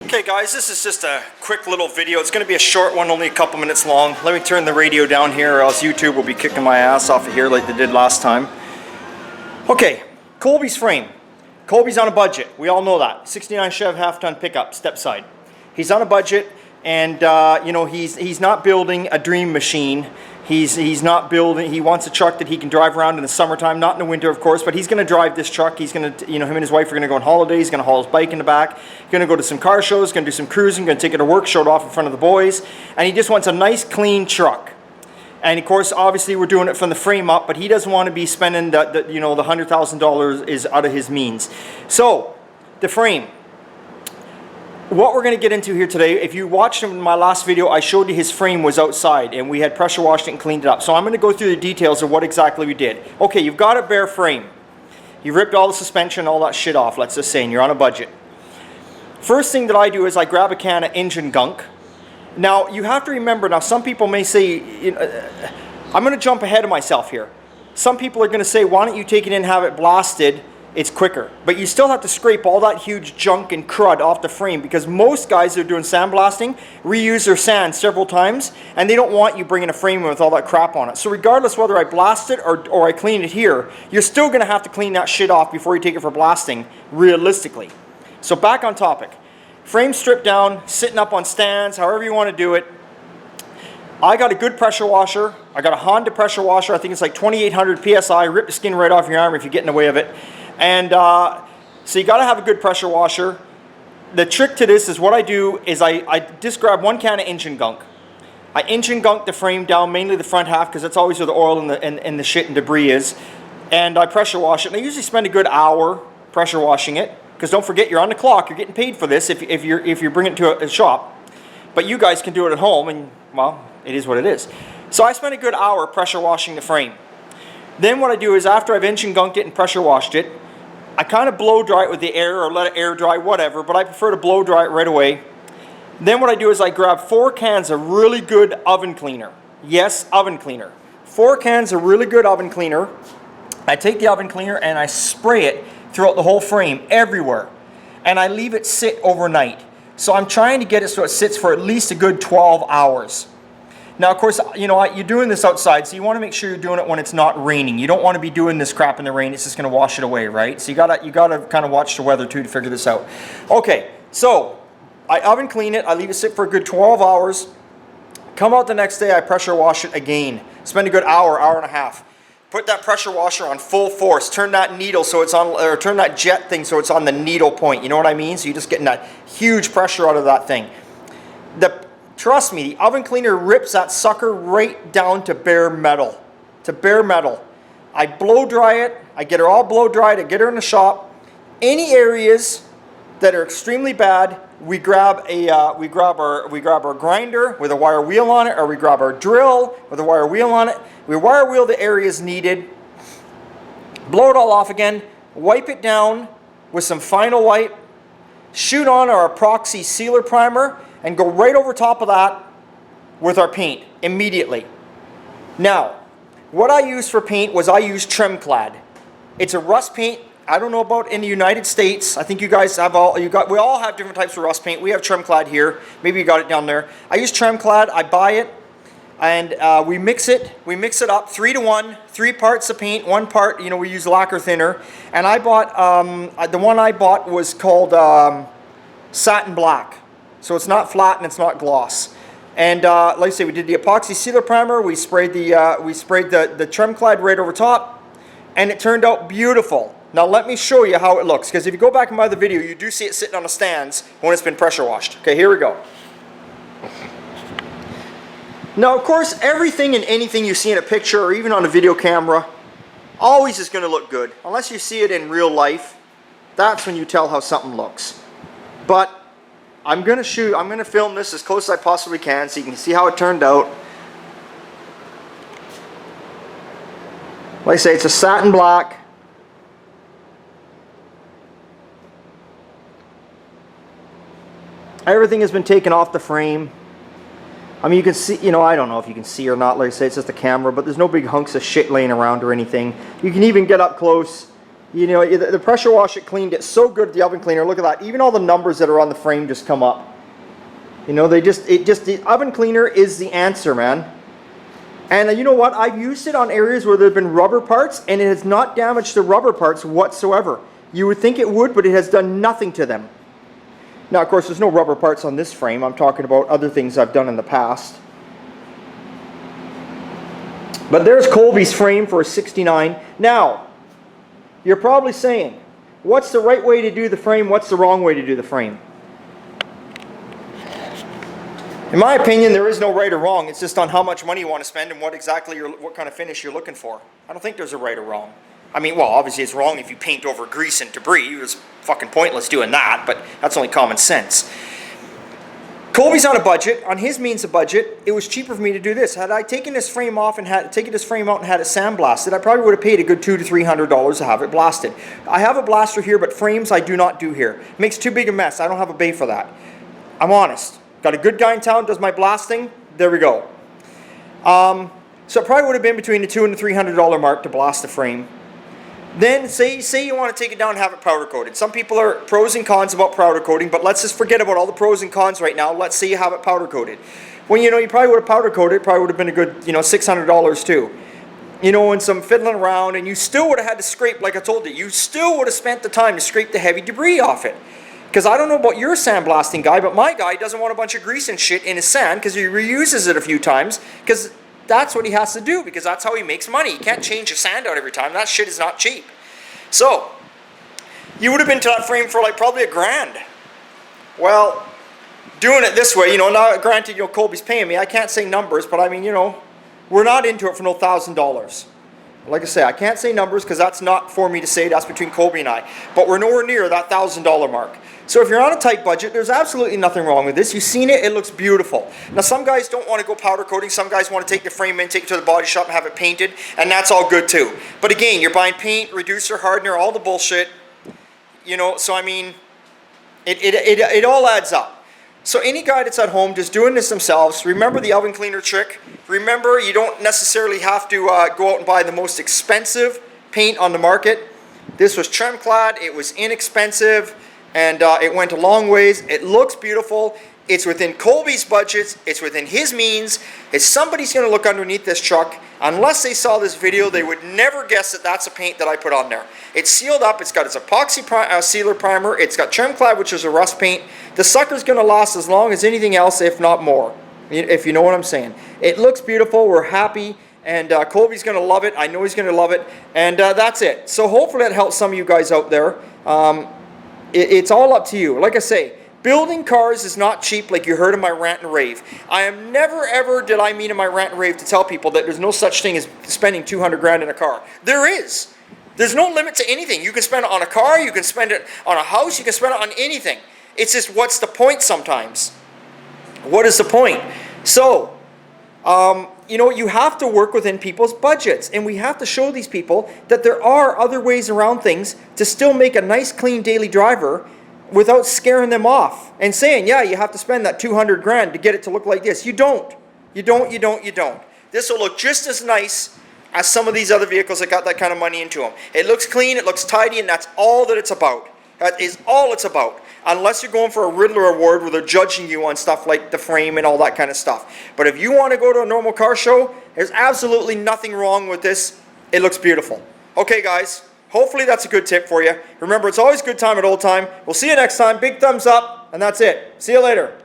Okay guys, this is just a quick little video. It's going to be a short one, only a couple minutes long. Let me turn the radio down here or else YouTube will be kicking my ass off of here like they did last time. Okay, Colby's frame. Colby's on a budget. We all know that. 69 Chev half-ton pickup, step side. He's on a budget and you know, he's not building a dream machine. He's not building, he wants a truck that he can drive around in the summertime, not in the winter of course, but he's going to drive this truck. He's going to, you know, him and his wife are going to go on holidays. He's going to haul his bike in the back, going to go to some car shows, going to do some cruising, going to take it to work, show it off in front of the boys, and he just wants a nice clean truck. And of course, obviously we're doing it from the frame up, but he doesn't want to be spending the you know, the $100,000 is out of his means. So, the frame. What we're going to get into here today, if you watched in my last video, I showed you his frame was outside and we had pressure washed it and cleaned it up. So I'm going to go through the details of what exactly we did. Okay, you've got a bare frame. You ripped all the suspension, all that shit off, let's just say, and you're on a budget. First thing that I do is I grab a can of engine gunk. Now, you have to remember, now some people may say, you know, I'm going to jump ahead of myself here. Some people are going to say, why don't you take it in and have it blasted? It's quicker. But you still have to scrape all that huge junk and crud off the frame because most guys that are doing sandblasting reuse their sand several times and they don't want you bringing a frame in with all that crap on it. So regardless whether I blast it or I clean it here, you're still going to have to clean that shit off before you take it for blasting, realistically. So back on topic. Frame stripped down, sitting up on stands, however you want to do it. I got a good pressure washer. I got a Honda pressure washer. I think it's like 2800 PSI. Rip the skin right off your arm if you get in the way of it. And so you got to have a good pressure washer. The trick to this is what I do is I just grab one can of engine gunk. I engine gunk the frame down, mainly the front half, because that's always where the oil and the shit and debris is. And I pressure wash it. And I usually spend a good hour pressure washing it, because don't forget you're on the clock. You're getting paid for this if you're bringing it to a shop. But you guys can do it at home, and well, it is what it is. So I spend a good hour pressure washing the frame. Then what I do is after I've engine gunked it and pressure washed it, I kind of blow dry it with the air or let it air dry, whatever, but I prefer to blow dry it right away. Then what I do is I grab 4 cans of really good oven cleaner. Yes, oven cleaner. 4 cans of really good oven cleaner. I take the oven cleaner and I spray it throughout the whole frame, everywhere. And I leave it sit overnight. So I'm trying to get it so it sits for at least a good 12 hours. Now, of course, you know, you're doing this outside, so you want to make sure you're doing it when it's not raining. You don't want to be doing this crap in the rain. It's just going to wash it away, right? So you gotta kind of watch the weather, too, to figure this out. Okay, so I oven clean it. I leave it sit for a good 12 hours. Come out the next day, I pressure wash it again. Spend a good hour, hour and a half. Put that pressure washer on full force. Turn that needle so it's on, or turn that jet thing so it's on the needle point. You know what I mean? So you're just getting that huge pressure out of that thing. Trust me, the oven cleaner rips that sucker right down to bare metal. To bare metal. I blow dry it. I get her all blow dried. I get her in the shop. Any areas that are extremely bad, we grab our grinder with a wire wheel on it, or we grab our drill with a wire wheel on it. We wire wheel the areas needed. Blow it all off again. Wipe it down with some Final Wipe. Shoot on our epoxy sealer primer. And go right over top of that with our paint immediately. Now, what I used for paint was I used Tremclad. It's a rust paint. I don't know about in the United States. I think you guys have we all have different types of rust paint. We have Tremclad here. Maybe you got it down there. I use Tremclad. I buy it, and we mix it. We mix it up 3 to 1. 3 parts of paint, 1 part. You know, we use lacquer thinner. And I bought the one I bought was called Satin Black. So it's not flat and it's not gloss. And like I say, we did the epoxy sealer primer. We sprayed the Tremclad right over top, and it turned out beautiful. Now let me show you how it looks, because if you go back in my other video, you do see it sitting on the stands when it's been pressure washed. Okay, here we go. Now, of course, everything and anything you see in a picture or even on a video camera always is going to look good, unless you see it in real life. That's when you tell how something looks. But I'm going to film this as close as I possibly can so you can see how it turned out. Like I say, it's a satin black. Everything has been taken off the frame. I mean, you can see, you know, I don't know if you can see or not, like I say, it's just a camera, but there's no big hunks of shit laying around or anything. You can even get up close You know, the pressure wash it cleaned it so good, the oven cleaner. Look at that. Even all the numbers that are on the frame just come up. You know, the oven cleaner is the answer, man. And you know what? I've used it on areas where there have been rubber parts, and it has not damaged the rubber parts whatsoever. You would think it would, but it has done nothing to them. Now, of course, there's no rubber parts on this frame. I'm talking about other things I've done in the past. But there's Colby's frame for a 69. Now, you're probably saying, what's the right way to do the frame? What's the wrong way to do the frame? In my opinion, there is no right or wrong. It's just on how much money you want to spend and what kind of finish you're looking for. I don't think there's a right or wrong. I mean, well, obviously it's wrong if you paint over grease and debris. It's fucking pointless doing that, but that's only common sense. Colby's on a budget. On his means of budget, it was cheaper for me to do this. Had I taken this frame off and taken this frame out and had it sandblasted, I probably would have paid a good $200 to $300 to have it blasted. I have a blaster here, but frames I do not do here. It makes too big a mess. I don't have a bay for that. I'm honest. Got a good guy in town, does my blasting. There we go. So it probably would have been between the $200 and the $300 mark to blast the frame. Then say you want to take it down and have it powder coated. Some people are pros and cons about powder coating, but let's just forget about all the pros and cons right now. Let's say you have it powder coated. Well, you know, you probably would have powder coated. It probably would have been a good, you know, $600 too. You know, and some fiddling around, and you still would have had to scrape, like I told you. You still would have spent the time to scrape the heavy debris off it. Because I don't know about your sandblasting guy, but my guy doesn't want a bunch of grease and shit in his sand because he reuses it a few times because that's what he has to do, because that's how he makes money. He can't change his sand out every time. That shit is not cheap. So, you would have been to that frame for like probably $1,000. Well, doing it this way, you know, now granted, you know, Colby's paying me. I can't say numbers, but I mean, you know, we're not into it for no $1,000. Like I say, I can't say numbers because that's not for me to say. That's between Colby and I. But we're nowhere near that $1,000 mark. So if you're on a tight budget, there's absolutely nothing wrong with this. You've seen it. It looks beautiful. Now, some guys don't want to go powder coating. Some guys want to take the frame in, take it to the body shop and have it painted. And that's all good too. But again, you're buying paint, reducer, hardener, all the bullshit. You know, so I mean, it all adds up. So any guy that's at home just doing this themselves, remember the oven cleaner trick. Remember, you don't necessarily have to go out and buy the most expensive paint on the market. This was Tremclad. It was inexpensive, and it went a long ways. It looks beautiful. It's within Colby's budgets. It's within his means. If somebody's going to look underneath this truck, unless they saw this video, they would never guess that that's a paint that I put on there. It's sealed up. It's got its epoxy sealer primer. It's got Tremclad, which is a rust paint. The sucker's going to last as long as anything else, if not more, if you know what I'm saying. It looks beautiful. We're happy. And Colby's going to love it. I know he's going to love it. And that's it. So hopefully that helps some of you guys out there. It's all up to you. Like I say, building cars is not cheap, like you heard in my rant and rave. I am never ever did I mean in my rant and rave to tell people that there's no such thing as spending $200 in a car. There is. There's no limit to anything. You can spend it on a car, you can spend it on a house, you can spend it on anything. It's just, what's the point sometimes? What is the point? So, you know, you have to work within people's budgets, and we have to show these people that there are other ways around things to still make a nice, clean daily driver without scaring them off and saying, yeah, you have to spend that $200 to get it to look like this. You don't. You don't. This will look just as nice as some of these other vehicles that got that kind of money into them. It looks clean, it looks tidy, and that's all that it's about. That is all it's about. Unless you're going for a Riddler award where they're judging you on stuff like the frame and all that kind of stuff. But if you want to go to a normal car show, there's absolutely nothing wrong with this. It looks beautiful. Okay, guys. Hopefully that's a good tip for you. Remember, it's always good time at old time. We'll see you next time. Big thumbs up, and that's it. See you later.